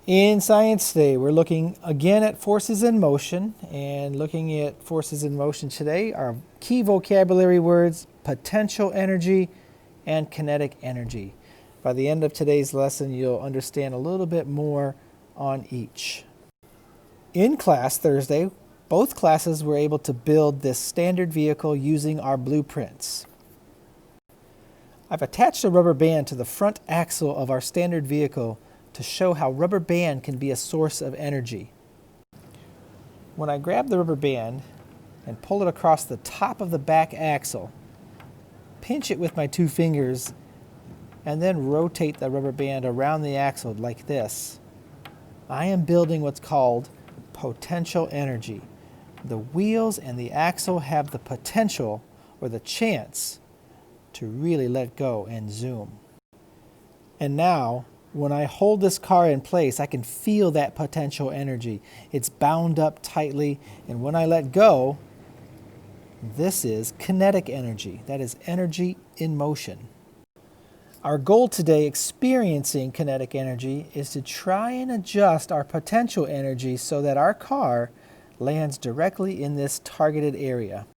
In Science Today, we're looking again at forces in motion, and looking at forces in motion today, our key vocabulary words, potential energy and kinetic energy. By the end of today's lesson, you'll understand a little bit more on each. In class Thursday, both classes were able to build this standard vehicle using our blueprints. I've attached a rubber band to the front axle of our standard vehicle to show how rubber band can be a source of energy. When I grab the rubber band and pull it across the top of the back axle, pinch it with my 2 fingers, and then rotate the rubber band around the axle like this, I am building what's called potential energy. The wheels and the axle have the potential or the chance to really let go and zoom. And now, when I hold this car in place, I can feel that potential energy. It's bound up tightly, and when I let go, this is kinetic energy. That is energy in motion. Our goal today, experiencing kinetic energy, is to try and adjust our potential energy so that our car lands directly in this targeted area.